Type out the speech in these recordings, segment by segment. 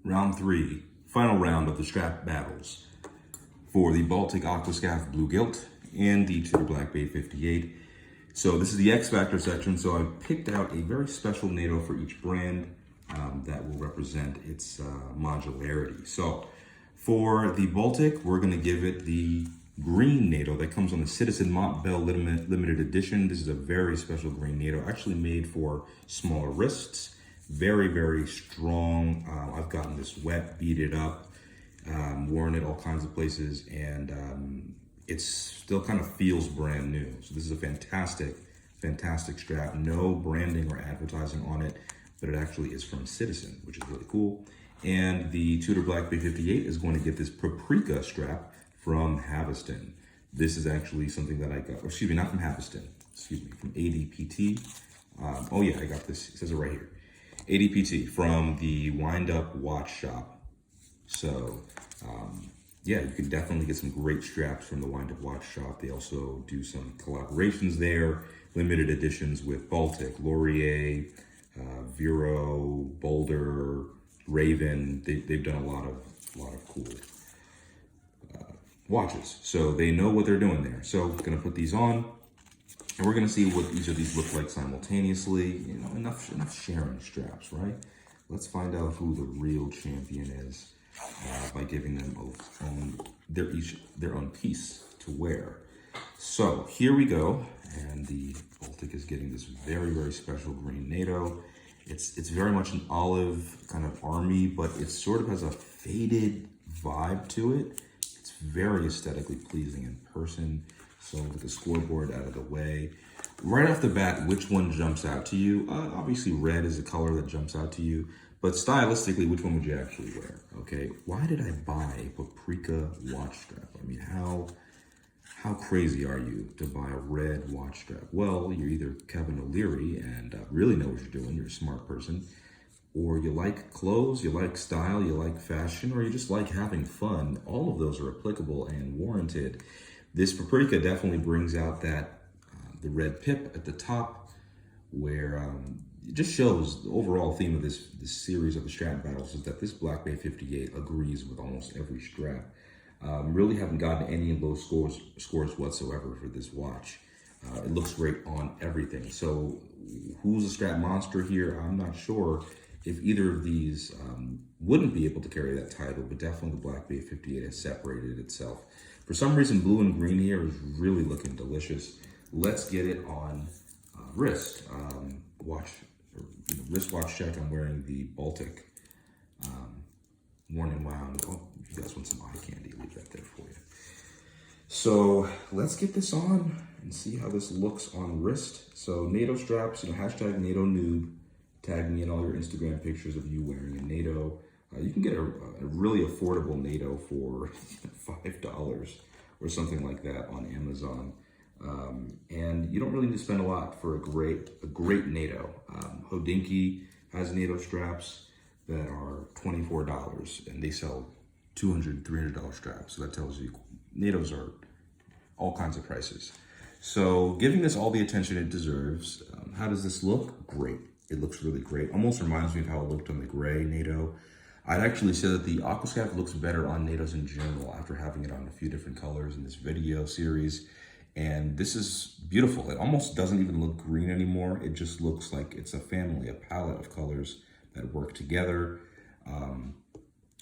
round 3, final round of the strap battles for the Baltic Aquascaphe Blue Gilt and the Tudor Black Bay 58. So this is the X Factor section, so I've picked out a very special NATO for each brand that will represent its modularity. So for the Baltic, we're gonna give it the green NATO that comes on the Citizen Montbell limited edition. This is a very special green NATO, actually made for smaller wrists. Very, very strong. I've gotten this wet, beat it up, worn it all kinds of places, and it still kind of feels brand new. So this is a fantastic, fantastic strap. No branding or advertising on it, but it actually is from Citizen, which is really cool. And the Tudor Black Bay 58 is going to get this Paprika strap from Haveston. This is actually something that I got, excuse me, not from Haveston, excuse me, from ADPT. Oh yeah, I got this, it says it right here. ADPT from the Wind Up Watch Shop. So yeah, you can definitely get some great straps from the Wind Up Watch Shop. They also do some collaborations there, limited editions with Baltic, Laurier, Vero, Boulder, Raven. They've done a lot of cool watches. So they know what they're doing there. So I'm gonna put these on and we're gonna see what each of these look like simultaneously. You know, enough sharing straps, right? Let's find out who the real champion is by giving them their own piece to wear. So here we go. And the Baltic is getting this very, very special green NATO. It's very much an olive kind of army, but it sort of has a faded vibe to it. It's very aesthetically pleasing in person. So with the scoreboard out of the way, right off the bat, which one jumps out to you? Obviously red is a color that jumps out to you, but stylistically, which one would you actually wear? Okay, why did I buy a Paprika watch strap? I mean, how crazy are you to buy a red watch strap? Well, you're either Kevin O'Leary and really know what you're doing, you're a smart person, or you like clothes, you like style, you like fashion, or you just like having fun. All of those are applicable and warranted. This Paprika definitely brings out that, the red pip at the top, where it just shows the overall theme of this series of the strap battles is that this Black Bay 58 agrees with almost every strap. Really haven't gotten any low scores whatsoever for this watch. It looks great on everything. So who's a strap monster here? I'm not sure if either of these wouldn't be able to carry that title, but definitely the Black Bay 58 has separated itself. For some reason, blue and green here is really looking delicious. Let's get it on wrist watch, or, wristwatch check. I'm wearing the Baltic worn and wound. Oh, you guys want some eye candy? Leave that there for you. So let's get this on and see how this looks on wrist. So NATO straps, hashtag NATO nude. Tag me in all your Instagram pictures of you wearing a NATO. You can get a really affordable NATO for $5 or something like that on Amazon. And you don't really need to spend a lot for a great NATO. Hodinkee has NATO straps that are $24 and they sell $200, $300 straps. So that tells you NATOs are all kinds of prices. So giving this all the attention it deserves. How does this look? Great. It looks really great. Almost reminds me of how it looked on the gray NATO. I'd actually say that the Aquascaphe looks better on NATOs in general after having it on a few different colors in this video series. And this is beautiful. It almost doesn't even look green anymore. It just looks like it's a family, a palette of colors that work together.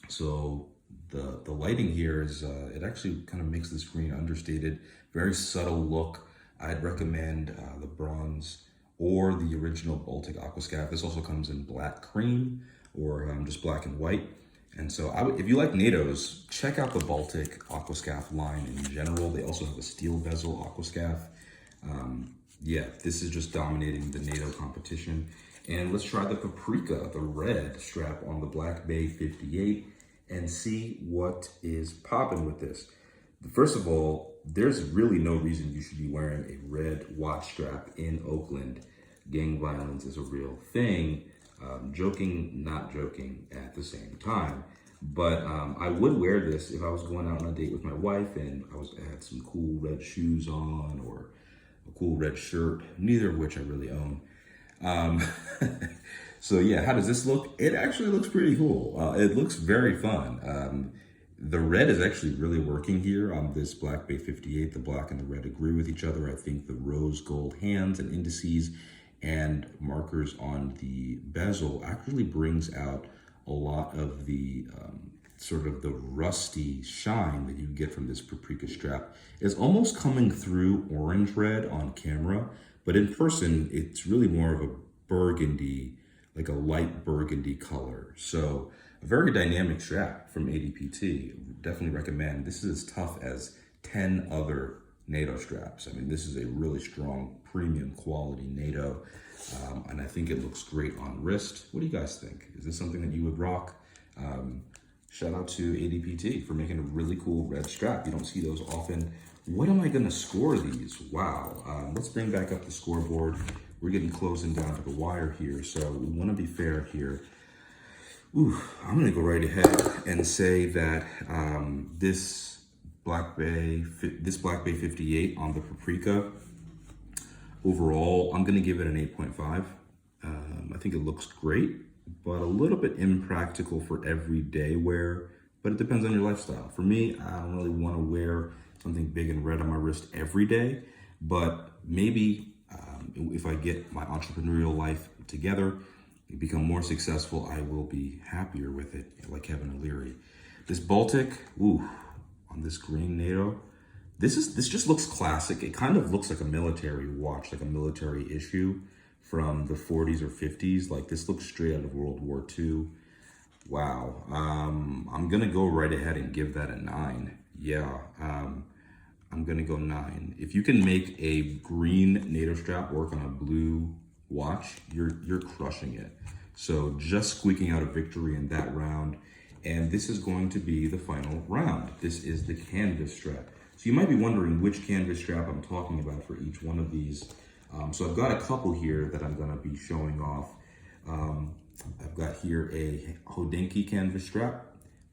So the lighting here is, it actually kind of makes this green understated, very subtle look. I'd recommend the bronze or the original Baltic Aquascaphe. This also comes in black cream or just black and white. And so if you like NATOs, check out the Baltic Aquascaphe line in general. They also have a steel bezel Aquascaphe. Yeah, this is just dominating the NATO competition. And let's try the Paprika, the red strap on the Black Bay 58 and see what is popping with this. First of all, there's really no reason you should be wearing a red watch strap in Oakland. Gang violence is a real thing. Joking, not joking at the same time. But I would wear this if I was going out on a date with my wife and I had some cool red shoes on or a cool red shirt, neither of which I really own. So yeah, how does this look? It actually looks pretty cool. It looks very fun. The red is actually really working here on this Black Bay 58. The black and the red agree with each other. I think the rose gold hands and indices and markers on the bezel actually brings out a lot of the sort of the rusty shine that you get from this paprika strap. Is almost coming through orange red on camera, but in person, it's really more of a burgundy, like a light burgundy color. So a very dynamic strap from ADPT. Definitely recommend. This is as tough as 10 other NATO straps. I mean, this is a really strong premium quality NATO, and I think it looks great on wrist. What do you guys think? Is this something that you would rock? Shout out to ADPT for making a really cool red strap. You don't see those often. What am I gonna score these? Wow, let's bring back up the scoreboard. We're getting closing down to the wire here, so we wanna be fair here. Ooh, I'm gonna go right ahead and say that this Black Bay 58 on the paprika, overall, I'm gonna give it an 8.5. I think it looks great, but a little bit impractical for everyday wear, but it depends on your lifestyle. For me, I don't really wanna wear something big and red on my wrist every day, but maybe if I get my entrepreneurial life together, become more successful, I will be happier with it, like Kevin O'Leary. This Baltic, ooh, on this green NATO, this just looks classic. It kind of looks like a military watch, like a military issue from the 40s or 50s. Like this looks straight out of World War II. Wow, I'm gonna go right ahead and give that a 9. Yeah, I'm gonna go 9. If you can make a green NATO strap work on a blue watch, you're crushing it. So just squeaking out a victory in that round. And this is going to be the final round. This is the canvas strap. So you might be wondering which canvas strap I'm talking about for each one of these. So I've got a couple here that I'm gonna be showing off. I've got here a Hodinkee canvas strap.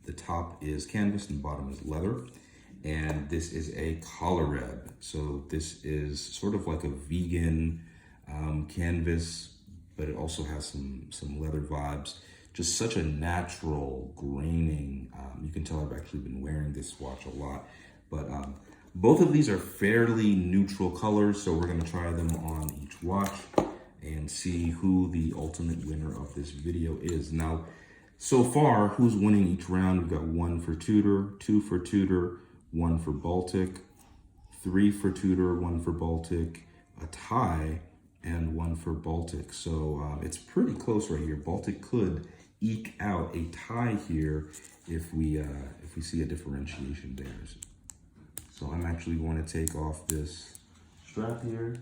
The top is canvas and the bottom is leather. And this is a Collared. So this is sort of like a vegan canvas, but it also has some leather vibes. Just such a natural graining. You can tell I've actually been wearing this watch a lot, but both of these are fairly neutral colors, so we're gonna try them on each watch and see who the ultimate winner of this video is. Now, so far, who's winning each round? We've got 1 for Tudor, 2 for Tudor, 1 for Baltic, 3 for Tudor, 1 for Baltic, a tie, and 1 for Baltic. So it's pretty close right here. Baltic could eke out a tie here if we see a differentiation there. So I'm actually going to take off this strap here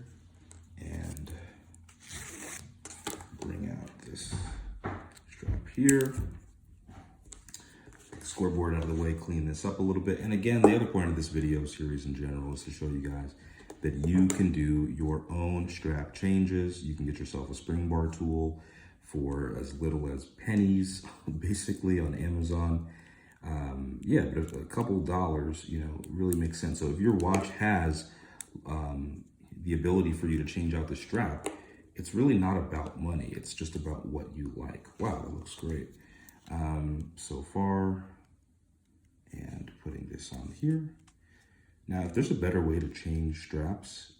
and bring out this strap here. Scoreboard out of the way, clean this up a little bit. And again, the other point of this video series in general is to show you guys that you can do your own strap changes. You can get yourself a spring bar tool for as little as pennies, basically on Amazon. Yeah, but a couple dollars, you know, really makes sense. So if your watch has the ability for you to change out the strap, it's really not about money. It's just about what you like. Wow, that looks great. So far, and putting this on here. Now, if there's a better way to change straps,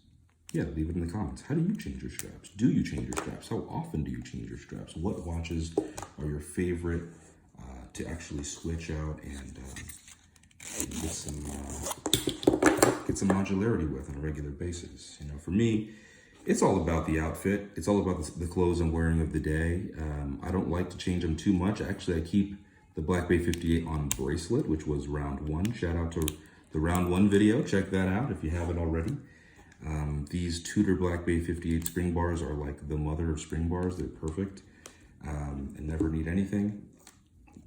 yeah, leave it in the comments. How do you change your straps? Do you change your straps? How often do you change your straps? What watches are your favorite to actually switch out and get some modularity with on a regular basis? You know, for me, it's all about the outfit. It's all about the clothes I'm wearing of the day. I don't like to change them too much. Actually, I keep the Black Bay 58 on bracelet, which was round 1. Shout out to the round 1 video. Check that out if you haven't already. These Tudor Black Bay 58 spring bars are like the mother of spring bars. They're perfect and never need anything.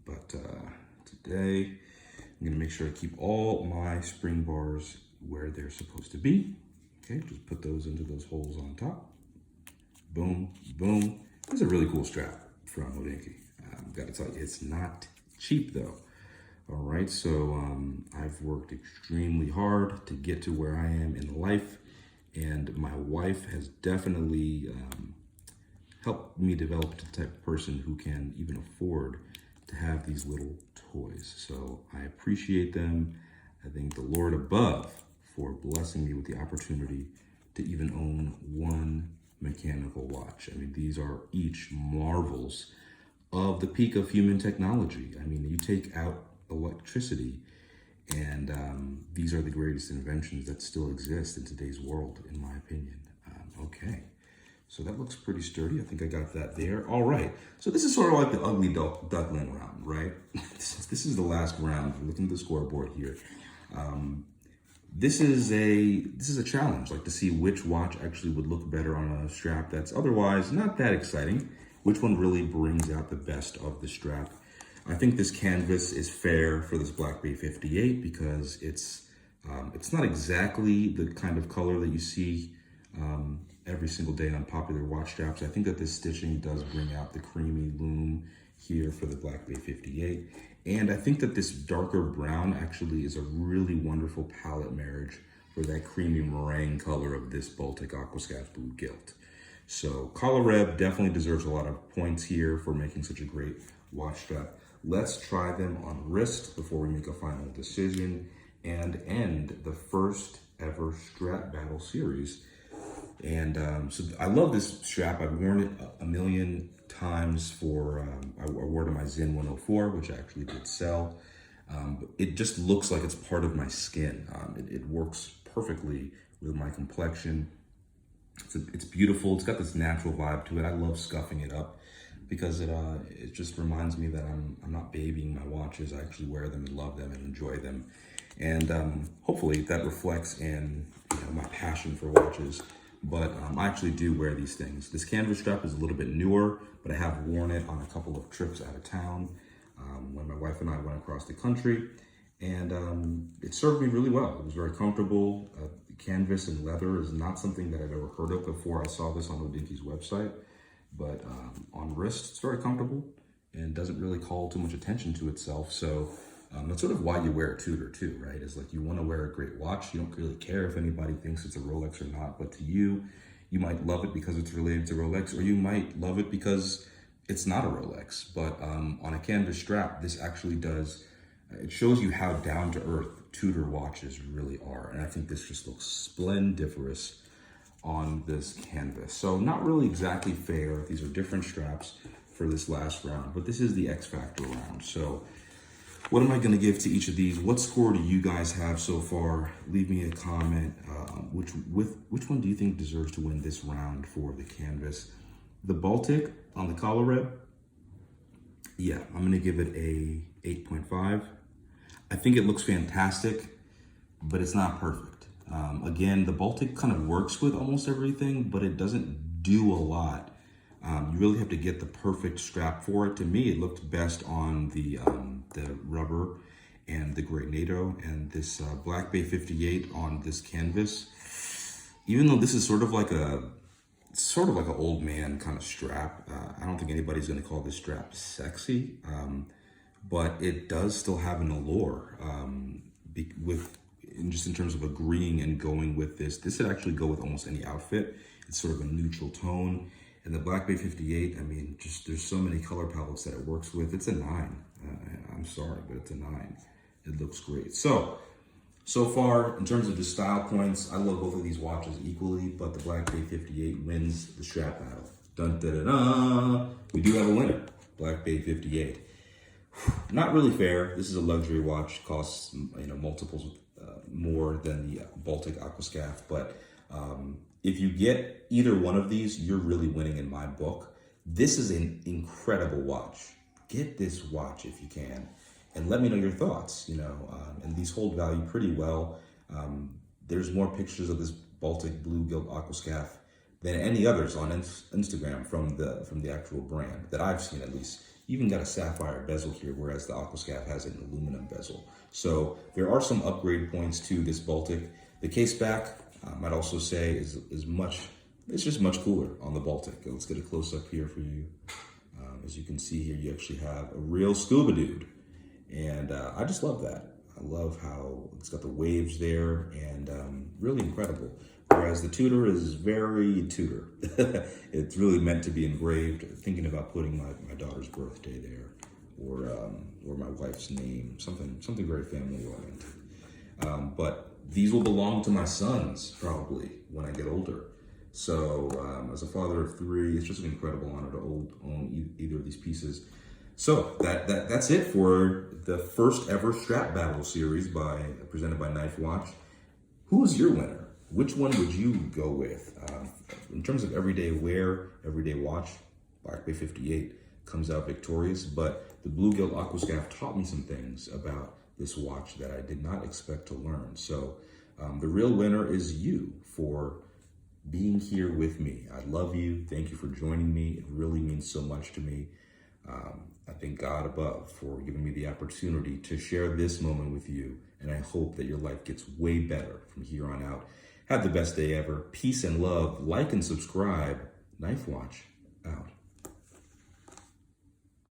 But today, I'm gonna make sure I keep all my spring bars where they're supposed to be. Okay, just put those into those holes on top. Boom, boom. This is a really cool strap from Hodinkee. Gotta tell you, it's not cheap though. All right, so I've worked extremely hard to get to where I am in life, and my wife has definitely help me develop the type of person who can even afford to have these little toys. So I appreciate them. I thank the Lord above for blessing me with the opportunity to even own one mechanical watch. I mean, these are each marvels of the peak of human technology. I mean, you take out electricity, and these are the greatest inventions that still exist in today's world, in my opinion. Okay, so that looks pretty sturdy. I think I got that there. All right, so this is sort of like the ugly duckling round, right? This is the last round. We're looking at the scoreboard here. This is a challenge, like to see which watch actually would look better on a strap that's otherwise not that exciting. Which one really brings out the best of the strap? I think this canvas is fair for this Black Bay 58 because it's not exactly the kind of color that you see every single day on popular watch straps. I think that this stitching does bring out the creamy loom here for the Black Bay 58. And I think that this darker brown actually is a really wonderful palette marriage for that creamy meringue color of this Baltic Aquascaphe Blue Gilt. So Collareb definitely deserves a lot of points here for making such a great watch strap. Let's try them on wrist before we make a final decision and end the first ever strap battle series. And so I love this strap. I've worn it a million times for, I wore it on my Zin 104, which I actually did sell. But it just looks like it's part of my skin. It works perfectly with my complexion. It's beautiful. It's got this natural vibe to it. I love scuffing it up because it just reminds me that I'm not babying my watches. I actually wear them and love them and enjoy them. And hopefully that reflects in my passion for watches. But I actually do wear these things. This canvas strap is a little bit newer, but I have worn it on a couple of trips out of town when my wife and I went across the country. And it served me really well. It was very comfortable. Canvas and leather is not something that I'd ever heard of before I saw this on Hodinkie's website. But on wrist, it's very comfortable and doesn't really call too much attention to itself. So that's sort of why you wear a Tudor too, right? It's like you want to wear a great watch. You don't really care if anybody thinks it's a Rolex or not, but to you, you might love it because it's related to Rolex, or you might love it because it's not a Rolex. But on a canvas strap, this actually does, it shows you how down to earth Tudor watches really are. And I think this just looks splendiferous on this canvas. So not really exactly fair. These are different straps for this last round, but this is the X Factor round. So what am I going to give to each of these? What score do you guys have so far? Leave me a comment. Which one do you think deserves to win this round for the canvas? The Baltic on the Collareb? Yeah, I'm going to give it a 8.5. I think it looks fantastic, but it's not perfect. Again, the Baltic kind of works with almost everything, but it doesn't do a lot. You really have to get the perfect strap for it. To me, it looked best on the rubber and the Great NATO, and this Black Bay 58 on this canvas. Even though this is sort of like an old man kind of strap, I don't think anybody's going to call this strap sexy, but it does still have an allure just in terms of agreeing and going with this. This would actually go with almost any outfit. It's sort of a neutral tone. And the Black Bay 58, I mean, just there's so many color palettes that it works with. It's a 9. I'm sorry, but it's a 9. It looks great. So far, in terms of the style points, I love both of these watches equally, but the Black Bay 58 wins the strap battle. Dun, da, da, da. We do have a winner, Black Bay 58. Not really fair. This is a luxury watch, costs multiples more than the Baltic Aquascaphe, but if you get either one of these, you're really winning in my book. This is an incredible watch. Get this watch if you can, and let me know your thoughts. And these hold value pretty well. There's more pictures of this Baltic Blue Gilt Aquascaphe than any others on Instagram from the actual brand that I've seen, at least. You even got a sapphire bezel here, whereas the Aquascaphe has an aluminum bezel. So there are some upgrade points to this Baltic. The case back, I'd also say is it's just much cooler on the Baltic. Let's get a close up here for you. As you can see here, you actually have a real scuba dude. And I just love that. I love how it's got the waves there, and really incredible. whereas the Tudor is very Tudor. It's really meant to be engraved. Thinking about putting my daughter's birthday there, or my wife's name, something very family oriented. But these will belong to my sons probably when I get older. So as a father of 3, it's just an incredible honor to own either of these pieces. So that's it for the first ever strap battle series presented by Knife Watch. Who's your winner? Which one would you go with? In terms of everyday wear, everyday watch, Black Bay 58 comes out victorious, but the Blue Gilt Aquascaphe taught me some things about this watch that I did not expect to learn. So the real winner is you for being here with me. I love you. Thank you for joining me. It really means so much to me. I thank God above for giving me the opportunity to share this moment with you. And I hope that your life gets way better from here on out. Have the best day ever. Peace and love. Like and subscribe. Knife Watch.